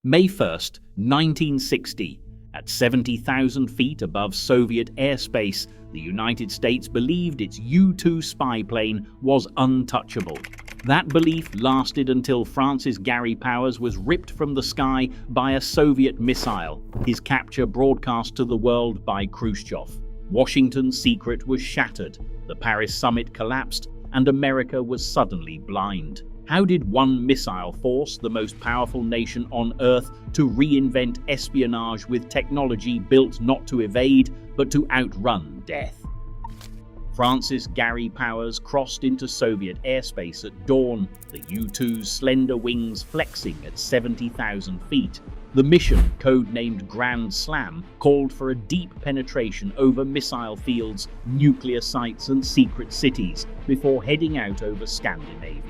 May 1st, 1960. At 70,000 feet above Soviet airspace, the United States believed its U-2 spy plane was untouchable. That belief lasted until France's Gary Powers was ripped from the sky by a Soviet missile, his capture broadcast to the world by Khrushchev. Washington's secret was shattered, the Paris summit collapsed, and America was suddenly blind. How did one missile force the most powerful nation on Earth to reinvent espionage with technology built not to evade, but to outrun death? France's Gary Powers crossed into Soviet airspace at dawn, the U-2's slender wings flexing at 70,000 feet. The mission, codenamed Grand Slam, called for a deep penetration over missile fields, nuclear sites and secret cities before heading out over Scandinavia.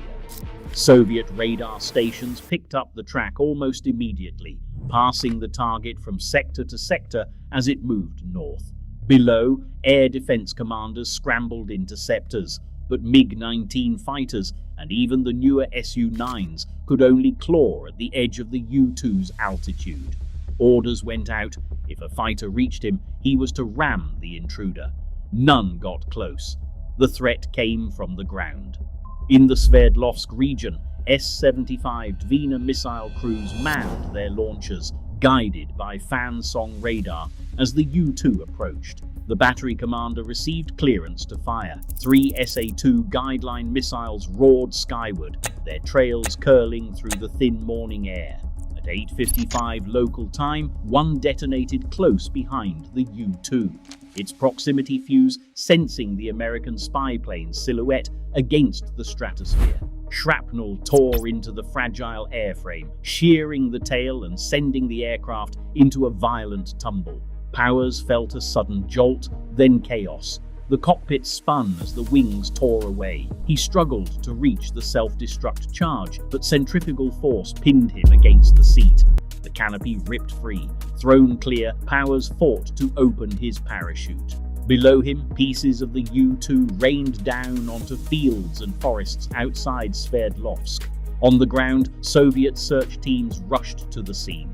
Soviet radar stations picked up the track almost immediately, passing the target from sector to sector as it moved north. Below, air defense commanders scrambled interceptors, but MiG-19 fighters and even the newer Su-9s could only claw at the edge of the U-2's altitude. Orders went out: if a fighter reached him, he was to ram the intruder. None got close. The threat came from the ground. In the Sverdlovsk region, S-75 Dvina missile crews manned their launchers, guided by fan-song radar as the U-2 approached. The battery commander received clearance to fire. 3 SA-2 guideline missiles roared skyward, their trails curling through the thin morning air. At 8:55 local time, one detonated close behind the U-2, its proximity fuse sensing the American spy plane's silhouette against the stratosphere. Shrapnel tore into the fragile airframe, shearing the tail and sending the aircraft into a violent tumble. Powers felt a sudden jolt, then chaos. The cockpit spun as the wings tore away. He struggled to reach the self-destruct charge, but centrifugal force pinned him against the seat. The canopy ripped free. Thrown clear, Powers fought to open his parachute. Below him, pieces of the U-2 rained down onto fields and forests outside Sverdlovsk. On the ground, Soviet search teams rushed to the scene.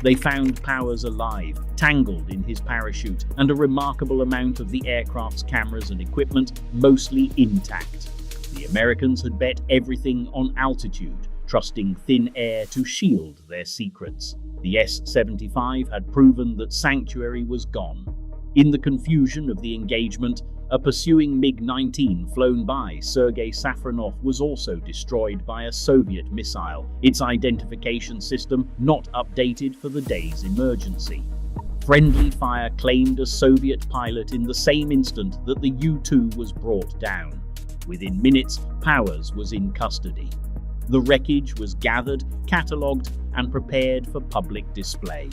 They found Powers alive, tangled in his parachute, and a remarkable amount of the aircraft's cameras and equipment mostly intact. The Americans had bet everything on altitude, trusting thin air to shield their secrets. The S-75 had proven that sanctuary was gone. In the confusion of the engagement, a pursuing MiG-19 flown by Sergei Safronov was also destroyed by a Soviet missile, its identification system not updated for the day's emergency. Friendly fire claimed a Soviet pilot in the same instant that the U-2 was brought down. Within minutes, Powers was in custody. The wreckage was gathered, catalogued, and prepared for public display.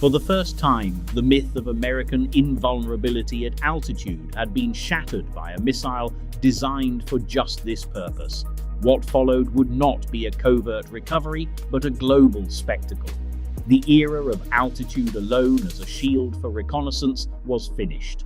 For the first time, the myth of American invulnerability at altitude had been shattered by a missile designed for just this purpose. What followed would not be a covert recovery, but a global spectacle. The era of altitude alone as a shield for reconnaissance was finished.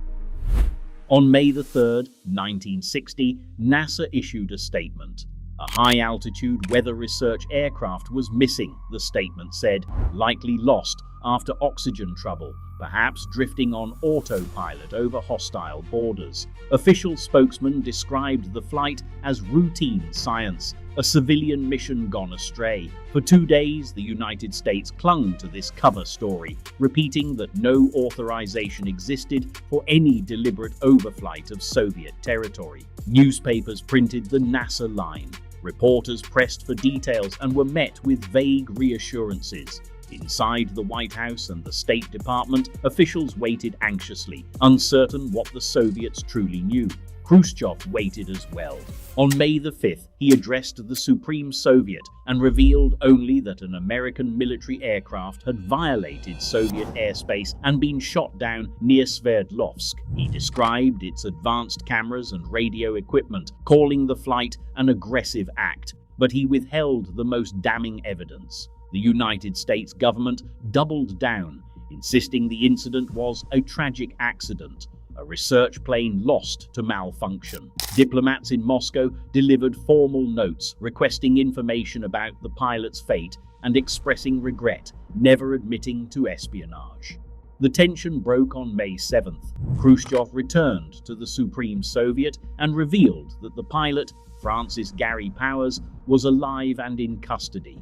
On May 3rd, 1960, NASA issued a statement. A high-altitude weather research aircraft was missing, the statement said, likely lost after oxygen trouble, perhaps drifting on autopilot over hostile borders. Official spokesman described the flight as routine science, a civilian mission gone astray. For 2 days, the United States clung to this cover story, repeating that no authorization existed for any deliberate overflight of Soviet territory. Newspapers printed the NASA line. Reporters pressed for details and were met with vague reassurances. Inside the White House and the State Department, officials waited anxiously, uncertain what the Soviets truly knew. Khrushchev waited as well. On May 5th, he addressed the Supreme Soviet and revealed only that an American military aircraft had violated Soviet airspace and been shot down near Sverdlovsk. He described its advanced cameras and radio equipment, calling the flight an aggressive act, but he withheld the most damning evidence. The United States government doubled down, insisting the incident was a tragic accident, a research plane lost to malfunction. Diplomats in Moscow delivered formal notes requesting information about the pilot's fate and expressing regret never admitting to espionage. The tension broke on May 7th. Khrushchev returned to the Supreme Soviet and revealed that the pilot, Francis Gary Powers, was alive and in custody.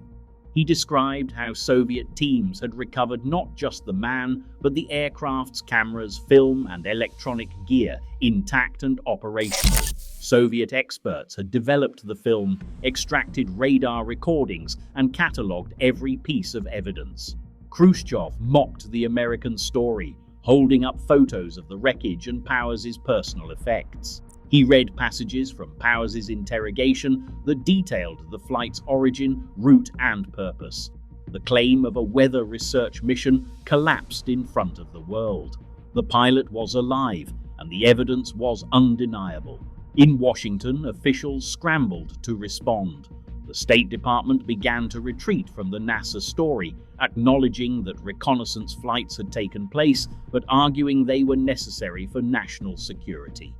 He described how Soviet teams had recovered not just the man, but the aircraft's cameras, film, and electronic gear intact and operational. Soviet experts had developed the film, extracted radar recordings, and catalogued every piece of evidence. Khrushchev mocked the American story, holding up photos of the wreckage and Powers' personal effects. He read passages from Powers' interrogation that detailed the flight's origin, route, and purpose. The claim of a weather research mission collapsed in front of the world. The pilot was alive, and the evidence was undeniable. In Washington, officials scrambled to respond. The State Department began to retreat from the NASA story, acknowledging that reconnaissance flights had taken place, but arguing they were necessary for national security.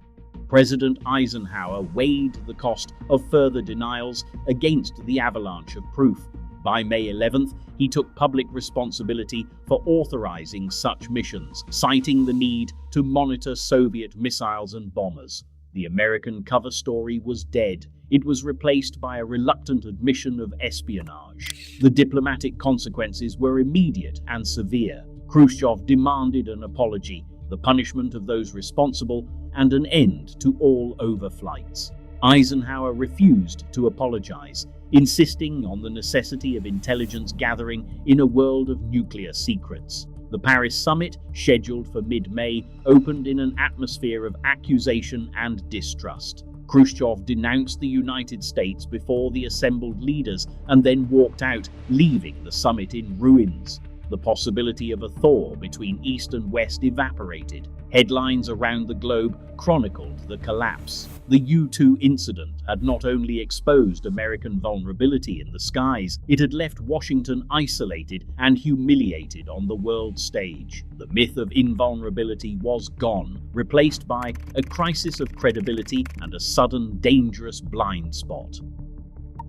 President Eisenhower weighed the cost of further denials against the avalanche of proof. By May 11th, he took public responsibility for authorizing such missions, citing the need to monitor Soviet missiles and bombers. The American cover story was dead. It was replaced by a reluctant admission of espionage. The diplomatic consequences were immediate and severe. Khrushchev demanded an apology, the punishment of those responsible, and an end to all overflights. Eisenhower refused to apologize, insisting on the necessity of intelligence gathering in a world of nuclear secrets. The Paris summit, scheduled for mid-May, opened in an atmosphere of accusation and distrust. Khrushchev denounced the United States before the assembled leaders and then walked out, leaving the summit in ruins. The possibility of a thaw between East and West evaporated. Headlines around the globe chronicled the collapse. The U-2 incident had not only exposed American vulnerability in the skies, it had left Washington isolated and humiliated on the world stage. The myth of invulnerability was gone, replaced by a crisis of credibility and a sudden, dangerous blind spot.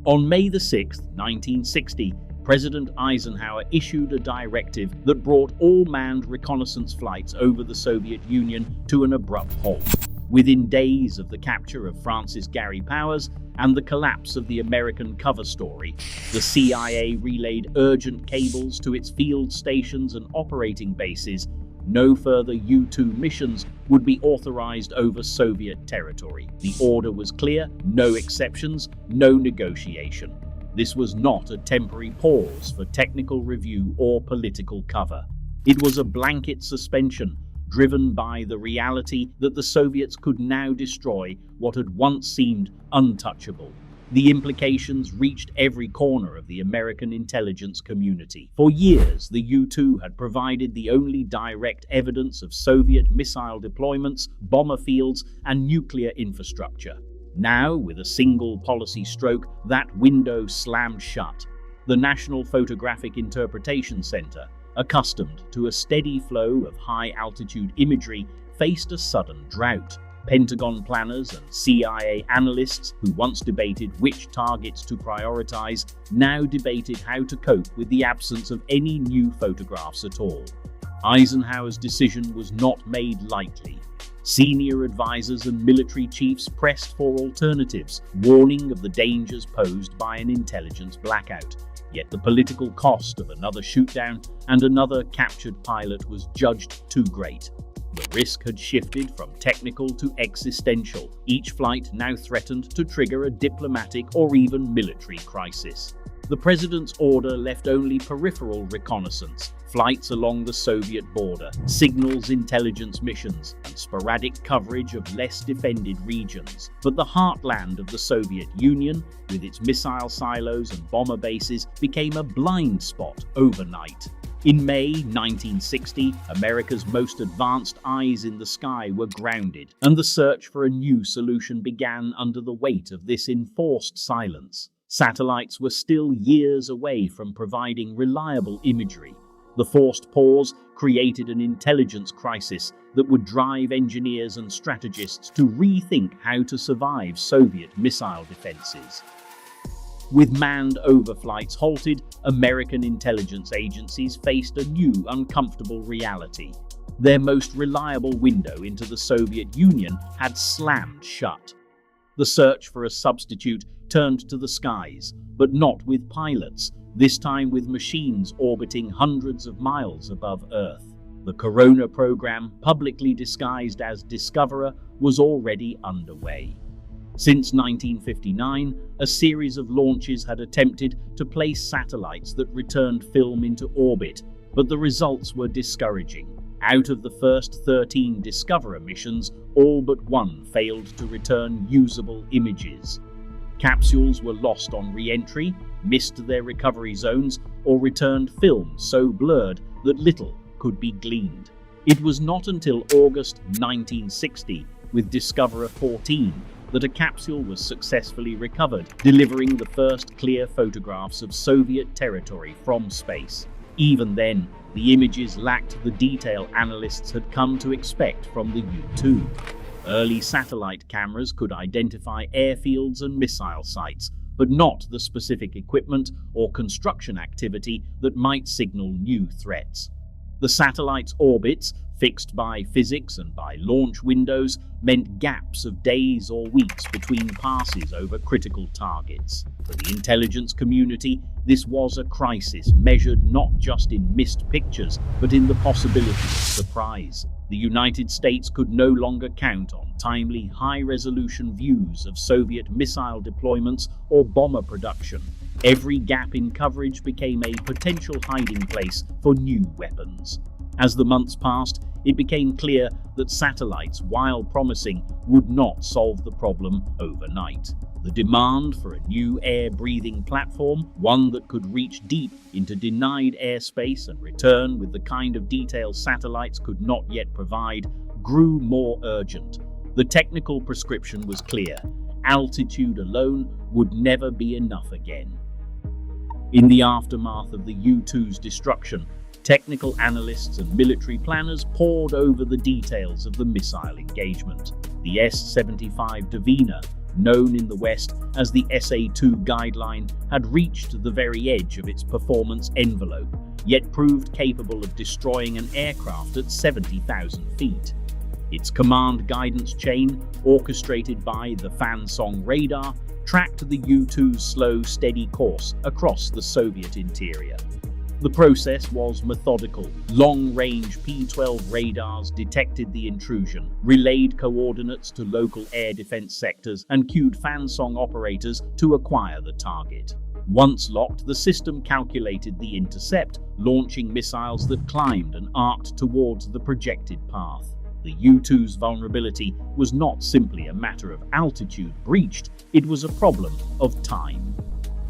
On May 6, 1960, President Eisenhower issued a directive that brought all manned reconnaissance flights over the Soviet Union to an abrupt halt. Within days of the capture of Francis Gary Powers and the collapse of the American cover story, the CIA relayed urgent cables to its field stations and operating bases. No further U-2 missions would be authorized over Soviet territory. The order was clear: no exceptions, no negotiation. This was not a temporary pause for technical review or political cover. It was a blanket suspension, driven by the reality that the Soviets could now destroy what had once seemed untouchable. The implications reached every corner of the American intelligence community. For years, the U-2 had provided the only direct evidence of Soviet missile deployments, bomber fields, and nuclear infrastructure. Now, with a single policy stroke, that window slammed shut. The National Photographic Interpretation Center, accustomed to a steady flow of high-altitude imagery, faced a sudden drought. Pentagon planners and CIA analysts, who once debated which targets to prioritize, now debated how to cope with the absence of any new photographs at all. Eisenhower's decision was not made lightly. Senior advisors and military chiefs pressed for alternatives, warning of the dangers posed by an intelligence blackout. Yet the political cost of another shootdown and another captured pilot was judged too great. The risk had shifted from technical to existential, each flight now threatened to trigger a diplomatic or even military crisis. The president's order left only peripheral reconnaissance, flights along the Soviet border, signals intelligence missions, and sporadic coverage of less defended regions. But the heartland of the Soviet Union, with its missile silos and bomber bases, became a blind spot overnight. In May 1960, America's most advanced eyes in the sky were grounded, and the search for a new solution began under the weight of this enforced silence. Satellites were still years away from providing reliable imagery. The forced pause created an intelligence crisis that would drive engineers and strategists to rethink how to survive Soviet missile defenses. With manned overflights halted, American intelligence agencies faced a new, uncomfortable reality. Their most reliable window into the Soviet Union had slammed shut. The search for a substitute turned to the skies, but not with pilots, this time with machines orbiting hundreds of miles above Earth. The Corona program, publicly disguised as Discoverer, was already underway. Since 1959, a series of launches had attempted to place satellites that returned film into orbit, but the results were discouraging. Out of the first 13 Discoverer missions, all but one failed to return usable images. Capsules were lost on re-entry, missed their recovery zones, or returned film so blurred that little could be gleaned. It was not until August 1960, with Discoverer 14, that a capsule was successfully recovered, delivering the first clear photographs of Soviet territory from space. Even then, the images lacked the detail analysts had come to expect from the U-2. Early satellite cameras could identify airfields and missile sites, but not the specific equipment or construction activity that might signal new threats. The satellite's orbits, fixed by physics and by launch windows, meant gaps of days or weeks between passes over critical targets. For the intelligence community, this was a crisis measured not just in missed pictures, but in the possibility of surprise. The United States could no longer count on timely, high-resolution views of Soviet missile deployments or bomber production. Every gap in coverage became a potential hiding place for new weapons. As the months passed, it became clear that satellites, while promising, would not solve the problem overnight. The demand for a new air-breathing platform, one that could reach deep into denied airspace and return with the kind of detail satellites could not yet provide, grew more urgent. The technical prescription was clear: altitude alone would never be enough again. In the aftermath of the U-2's destruction, technical analysts and military planners pored over the details of the missile engagement. The S-75 Divina, known in the West as the SA-2 guideline, had reached the very edge of its performance envelope, yet proved capable of destroying an aircraft at 70,000 feet. Its command guidance chain, orchestrated by the Fan-Song radar, tracked the U-2's slow, steady course across the Soviet interior. The process was methodical. Long-range P-12 radars detected the intrusion, relayed coordinates to local air defense sectors, and cued Fan-Song operators to acquire the target. Once locked, the system calculated the intercept, launching missiles that climbed and arced towards the projected path. The U-2's vulnerability was not simply a matter of altitude breached, it was a problem of time.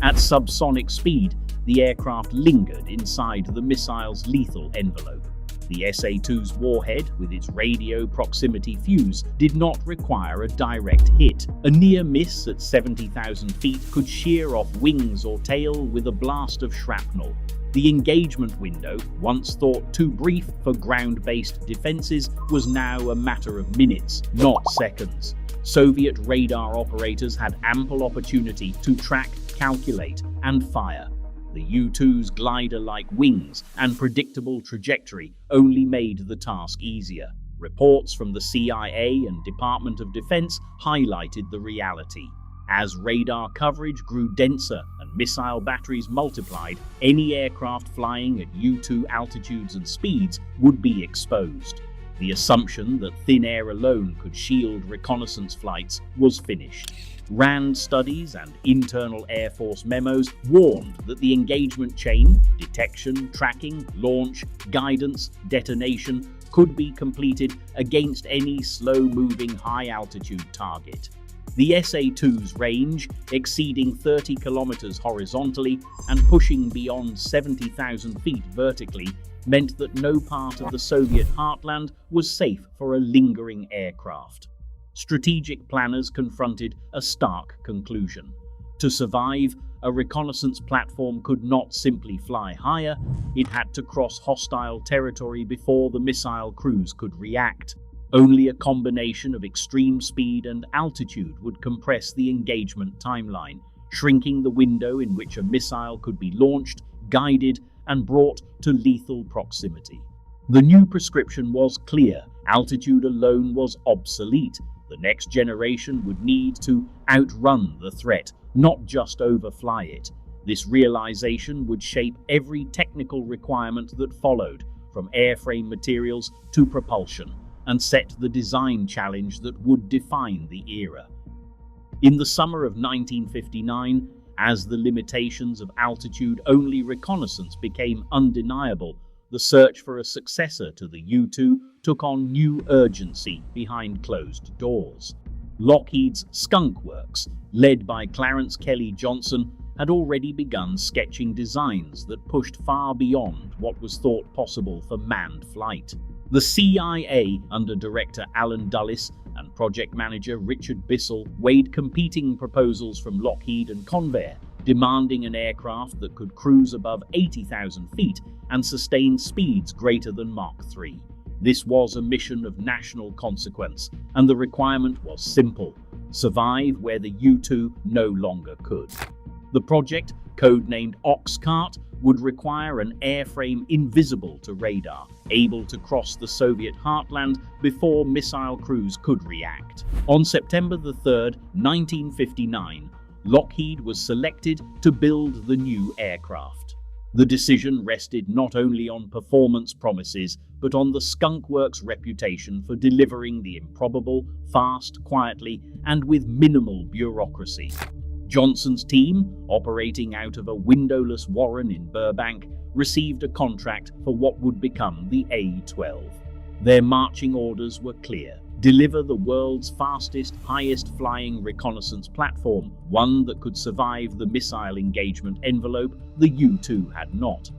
At subsonic speed, the aircraft lingered inside the missile's lethal envelope. The SA-2's warhead, with its radio proximity fuse, did not require a direct hit. A near miss at 70,000 feet could shear off wings or tail with a blast of shrapnel. The engagement window, once thought too brief for ground-based defenses, was now a matter of minutes, not seconds. Soviet radar operators had ample opportunity to track, calculate, and fire. The U-2's glider-like wings and predictable trajectory only made the task easier. Reports from the CIA and Department of Defense highlighted the reality. As radar coverage grew denser and missile batteries multiplied, any aircraft flying at U-2 altitudes and speeds would be exposed. The assumption that thin air alone could shield reconnaissance flights was finished. RAND studies and internal Air Force memos warned that the engagement chain, detection, tracking, launch, guidance, detonation, could be completed against any slow-moving high-altitude target. The SA-2's range, exceeding 30 kilometers horizontally and pushing beyond 70,000 feet vertically, meant that no part of the Soviet heartland was safe for a lingering aircraft. Strategic planners confronted a stark conclusion. To survive, a reconnaissance platform could not simply fly higher, it had to cross hostile territory before the missile crews could react. Only a combination of extreme speed and altitude would compress the engagement timeline, shrinking the window in which a missile could be launched, guided, and brought to lethal proximity. The new prescription was clear: altitude alone was obsolete. The next generation would need to outrun the threat, not just overfly it. This realization would shape every technical requirement that followed, from airframe materials to propulsion, and set the design challenge that would define the era. In the summer of 1959, as the limitations of altitude-only reconnaissance became undeniable, the search for a successor to the U-2 took on new urgency behind closed doors. Lockheed's Skunk works, led by Clarence Kelly Johnson, had already begun sketching designs that pushed far beyond what was thought possible for manned flight. The CIA, under Director Alan Dulles and project manager Richard Bissell, weighed competing proposals from Lockheed and Convair, demanding an aircraft that could cruise above 80,000 feet and sustain speeds greater than Mach 3. This was a mission of national consequence, and the requirement was simple: survive where the U-2 no longer could. The project, codenamed OXCART, would require an airframe invisible to radar, able to cross the Soviet heartland before missile crews could react. On September 3, 1959, Lockheed was selected to build the new aircraft. The decision rested not only on performance promises, but on the Skunk Works' reputation for delivering the improbable, fast, quietly, and with minimal bureaucracy. Johnson's team, operating out of a windowless warren in Burbank, received a contract for what would become the A-12. Their marching orders were clear: deliver the world's fastest, highest-flying reconnaissance platform, one that could survive the missile engagement envelope the U-2 had not.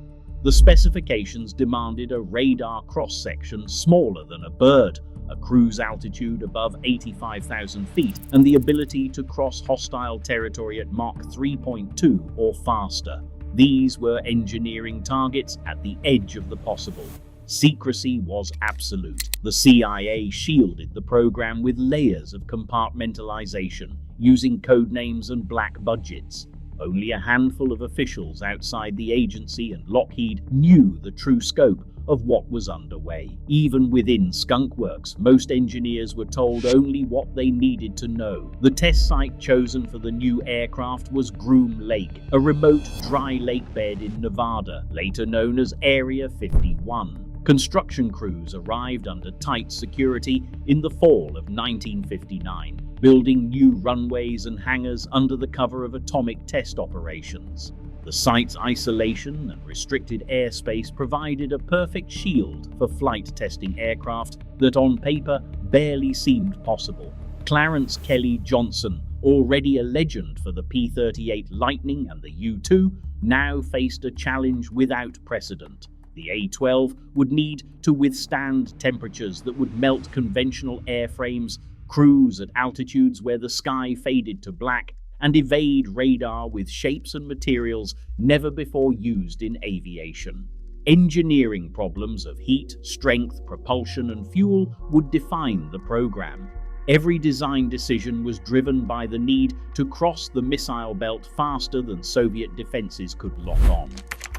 The specifications demanded a radar cross-section smaller than a bird, a cruise altitude above 85,000 feet, and the ability to cross hostile territory at Mach 3.2 or faster. These were engineering targets at the edge of the possible. Secrecy was absolute. The CIA shielded the program with layers of compartmentalization, using code names and black budgets. Only a handful of officials outside the agency and Lockheed knew the true scope of what was underway. Even within Skunk Works, most engineers were told only what they needed to know. The test site chosen for the new aircraft was Groom Lake, a remote dry lake bed in Nevada, later known as Area 51. Construction crews arrived under tight security in the fall of 1959, building new runways and hangars under the cover of atomic test operations. The site's isolation and restricted airspace provided a perfect shield for flight testing aircraft that on paper barely seemed possible. Clarence Kelly Johnson, already a legend for the P-38 Lightning and the U-2, now faced a challenge without precedent. The A-12 would need to withstand temperatures that would melt conventional airframes, cruise at altitudes where the sky faded to black, and evade radar with shapes and materials never before used in aviation. Engineering problems of heat, strength, propulsion, and fuel would define the program. Every design decision was driven by the need to cross the missile belt faster than Soviet defenses could lock on.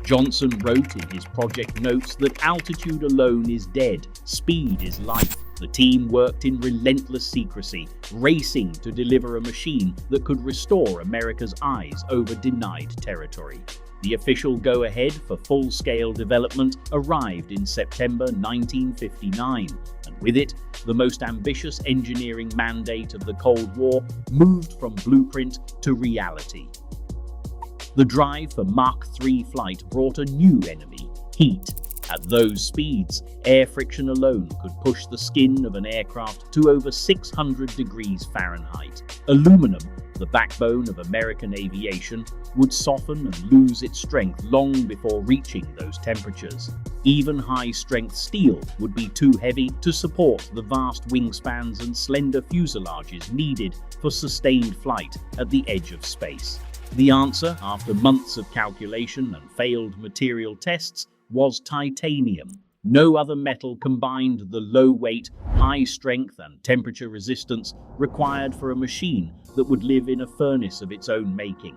Johnson wrote in his project notes that altitude alone is dead, speed is life. The team worked in relentless secrecy, racing to deliver a machine that could restore America's eyes over denied territory. The official go-ahead for full-scale development arrived in September 1959, and with it, the most ambitious engineering mandate of the Cold War moved from blueprint to reality. The drive for Mach 3 flight brought a new enemy: heat. At those speeds, air friction alone could push the skin of an aircraft to over 600 degrees Fahrenheit. Aluminum, the backbone of American aviation, would soften and lose its strength long before reaching those temperatures. Even high-strength steel would be too heavy to support the vast wingspans and slender fuselages needed for sustained flight at the edge of space. The answer, after months of calculation and failed material tests, was titanium. No other metal combined the low weight, high strength and temperature resistance required for a machine that would live in a furnace of its own making.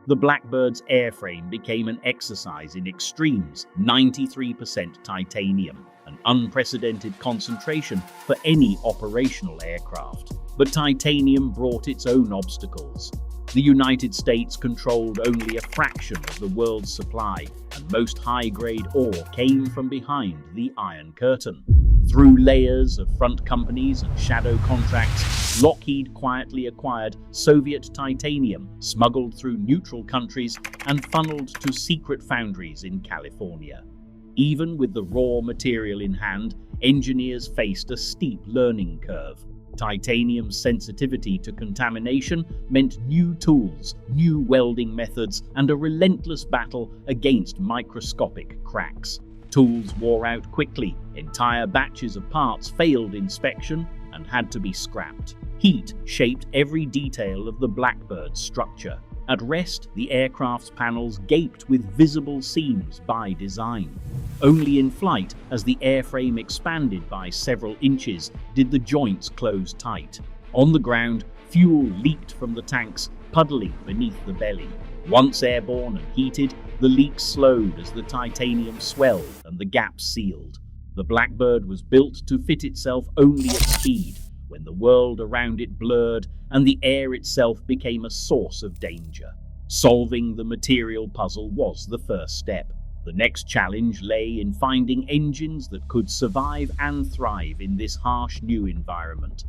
The Blackbird's airframe became an exercise in extremes: 93% titanium, an unprecedented concentration for any operational aircraft. But titanium brought its own obstacles. The United States controlled only a fraction of the world's supply, and most high-grade ore came from behind the Iron Curtain. Through layers of front companies and shadow contracts, Lockheed quietly acquired Soviet titanium, smuggled through neutral countries, and funneled to secret foundries in California. Even with the raw material in hand, engineers faced a steep learning curve. Titanium's sensitivity to contamination meant new tools, new welding methods, and a relentless battle against microscopic cracks. Tools wore out quickly, entire batches of parts failed inspection and had to be scrapped. Heat shaped every detail of the Blackbird's structure. At rest, the aircraft's panels gaped with visible seams by design. Only in flight, as the airframe expanded by several inches, did the joints close tight. On the ground, fuel leaked from the tanks, puddling beneath the belly. Once airborne and heated, the leaks slowed as the titanium swelled and the gaps sealed. The Blackbird was built to fit itself only at speed, when the world around it blurred and the air itself became a source of danger. Solving the material puzzle was the first step. The next challenge lay in finding engines that could survive and thrive in this harsh new environment.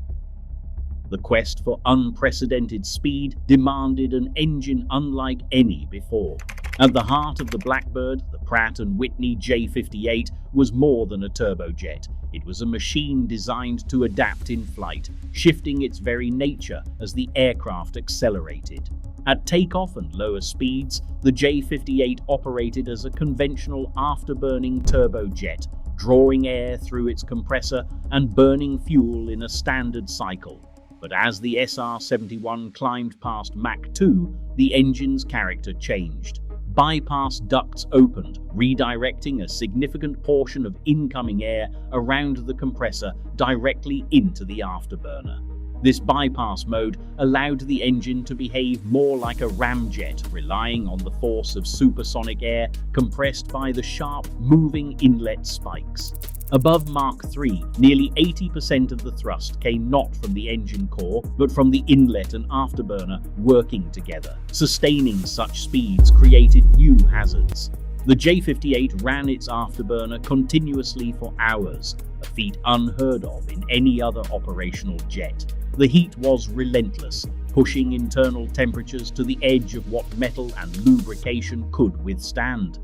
The quest for unprecedented speed demanded an engine unlike any before. At the heart of the Blackbird, the Pratt & Whitney J58 was more than a turbojet. It was a machine designed to adapt in flight, shifting its very nature as the aircraft accelerated. At takeoff and lower speeds, the J58 operated as a conventional afterburning turbojet, drawing air through its compressor and burning fuel in a standard cycle. But as the SR-71 climbed past Mach 2, the engine's character changed. Bypass ducts opened, redirecting a significant portion of incoming air around the compressor directly into the afterburner. This bypass mode allowed the engine to behave more like a ramjet, relying on the force of supersonic air compressed by the sharp, moving inlet spikes. Above Mach 3, nearly 80% of the thrust came not from the engine core, but from the inlet and afterburner working together. Sustaining such speeds created new hazards. The J58 ran its afterburner continuously for hours, a feat unheard of in any other operational jet. The heat was relentless, pushing internal temperatures to the edge of what metal and lubrication could withstand.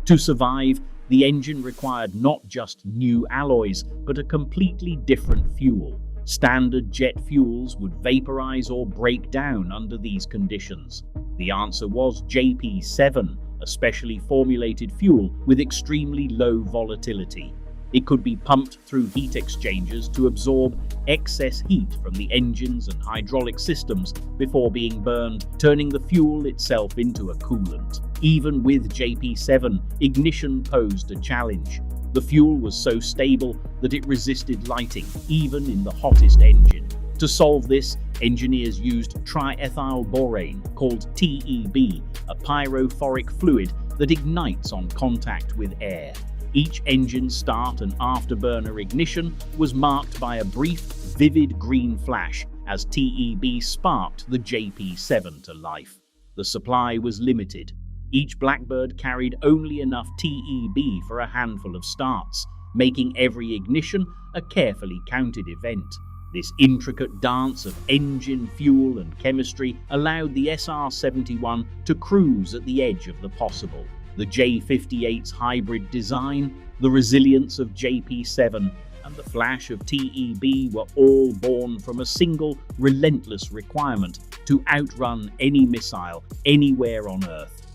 To survive, the engine required not just new alloys, but a completely different fuel. Standard jet fuels would vaporize or break down under these conditions. The answer was JP7, a specially formulated fuel with extremely low volatility. It could be pumped through heat exchangers to absorb excess heat from the engines and hydraulic systems before being burned, turning the fuel itself into a coolant. Even with JP7, ignition posed a challenge. The fuel was so stable that it resisted lighting, even in the hottest engine. To solve this, engineers used triethylborane, called TEB, a pyrophoric fluid that ignites on contact with air. Each engine start and afterburner ignition was marked by a brief, vivid green flash as TEB sparked the JP7 to life. The supply was limited. Each Blackbird carried only enough TEB for a handful of starts, making every ignition a carefully counted event. This intricate dance of engine, fuel, and chemistry allowed the SR-71 to cruise at the edge of the possible. The J58's hybrid design, the resilience of JP7, and the flash of TEB were all born from a single, relentless requirement to outrun any missile anywhere on Earth.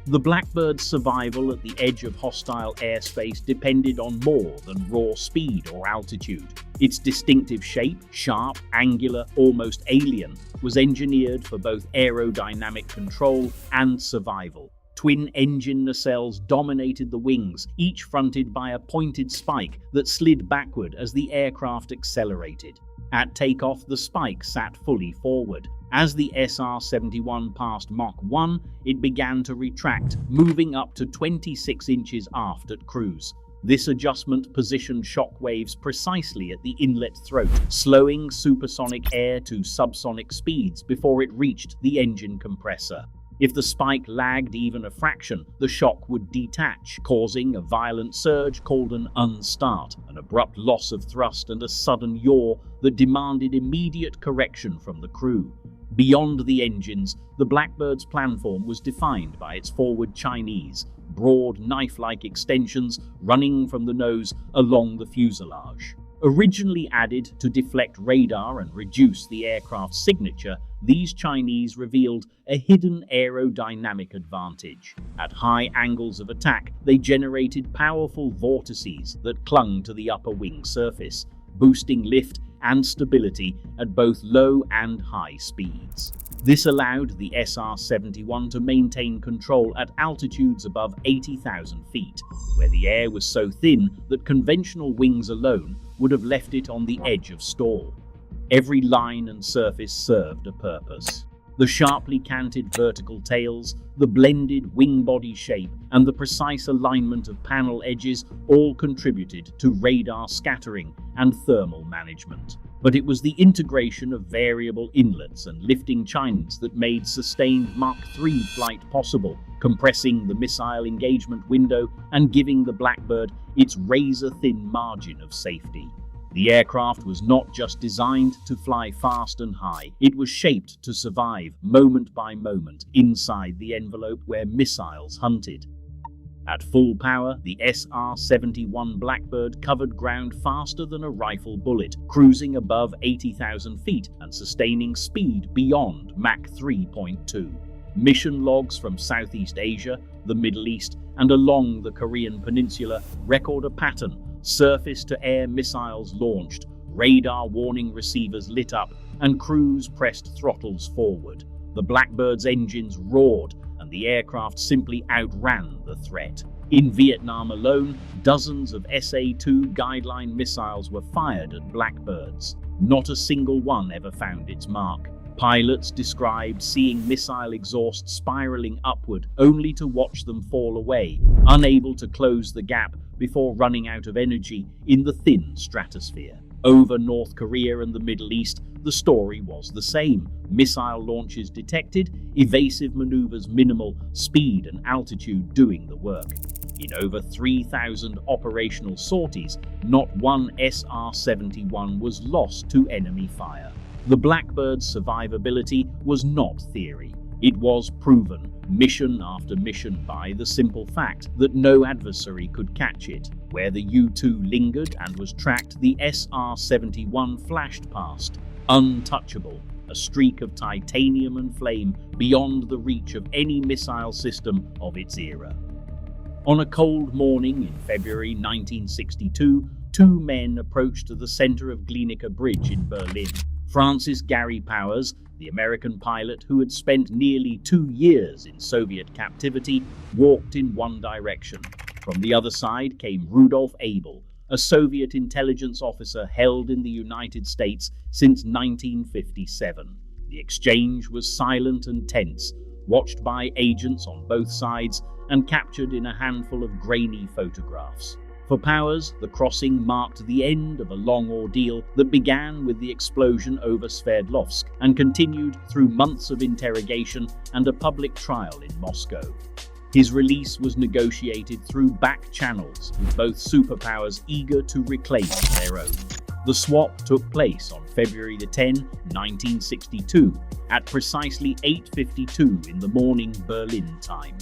The Blackbird's survival at the edge of hostile airspace depended on more than raw speed or altitude. Its distinctive shape, sharp, angular, almost alien, was engineered for both aerodynamic control and survival. Twin engine nacelles dominated the wings, each fronted by a pointed spike that slid backward as the aircraft accelerated. At takeoff, the spike sat fully forward. As the SR-71 passed Mach 1, it began to retract, moving up to 26 inches aft at cruise. This adjustment positioned shock waves precisely at the inlet throat, slowing supersonic air to subsonic speeds before it reached the engine compressor. If the spike lagged even a fraction, the shock would detach, causing a violent surge called an unstart, an abrupt loss of thrust and a sudden yaw that demanded immediate correction from the crew. Beyond the engines, the Blackbird's planform was defined by its forward Chinese, broad knife-like extensions running from the nose along the fuselage. Originally added to deflect radar and reduce the aircraft's signature, these Chinese revealed a hidden aerodynamic advantage. At high angles of attack, they generated powerful vortices that clung to the upper wing surface, boosting lift and stability at both low and high speeds. This allowed the SR-71 to maintain control at altitudes above 80,000 feet, where the air was so thin that conventional wings alone would have left it on the edge of stall. Every line and surface served a purpose. The sharply canted vertical tails, the blended wing body shape, and the precise alignment of panel edges all contributed to radar scattering and thermal management. But it was the integration of variable inlets and lifting chines that made sustained Mach 3 flight possible, compressing the missile engagement window and giving the Blackbird its razor-thin margin of safety. The aircraft was not just designed to fly fast and high, it was shaped to survive moment by moment inside the envelope where missiles hunted. At full power, the SR-71 Blackbird covered ground faster than a rifle bullet, cruising above 80,000 feet and sustaining speed beyond Mach 3.2. Mission logs from Southeast Asia, the Middle East, and along the Korean peninsula record a pattern: surface-to-air missiles launched, radar warning receivers lit up, and crews pressed throttles forward. The Blackbird's engines roared, and the aircraft simply outran the threat. In Vietnam alone, dozens of SA-2 guideline missiles were fired at Blackbirds. Not a single one ever found its mark. Pilots described seeing missile exhaust spiraling upward, only to watch them fall away, unable to close the gap before running out of energy in the thin stratosphere. Over North Korea and the Middle East, the story was the same. Missile launches detected, evasive maneuvers minimal, speed and altitude doing the work. In over 3,000 operational sorties, not one SR-71 was lost to enemy fire. The Blackbird's survivability was not theory. It was proven, mission after mission, by the simple fact that no adversary could catch it. Where the U-2 lingered and was tracked, the SR-71 flashed past, untouchable, a streak of titanium and flame beyond the reach of any missile system of its era. On a cold morning in February 1962, two men approached the center of Glienicke Bridge in Berlin. Francis Gary Powers, the American pilot who had spent nearly 2 years in Soviet captivity, walked in one direction. From the other side came Rudolf Abel, a Soviet intelligence officer held in the United States since 1957. The exchange was silent and tense, watched by agents on both sides and captured in a handful of grainy photographs. For Powers, the crossing marked the end of a long ordeal that began with the explosion over Sverdlovsk and continued through months of interrogation and a public trial in Moscow. His release was negotiated through back channels, with both superpowers eager to reclaim their own. The swap took place on February 10, 1962, at precisely 8:52 in the morning Berlin time.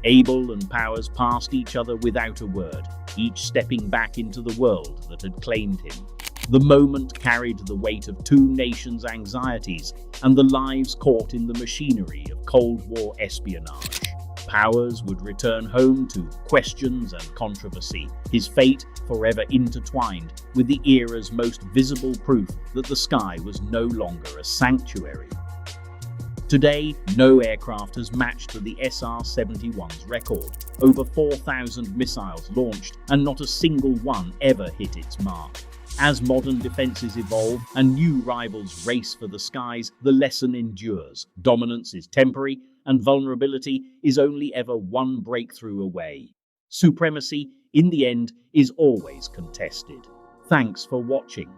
Abel and Powers passed each other without a word, each stepping back into the world that had claimed him. The moment carried the weight of two nations' anxieties and the lives caught in the machinery of Cold War espionage. Powers would return home to questions and controversy, his fate forever intertwined with the era's most visible proof that the sky was no longer a sanctuary. Today, no aircraft has matched the SR-71's record. Over 4,000 missiles launched, and not a single one ever hit its mark. As modern defenses evolve and new rivals race for the skies, the lesson endures. Dominance is temporary, and vulnerability is only ever one breakthrough away. Supremacy, in the end, is always contested. Thanks for watching.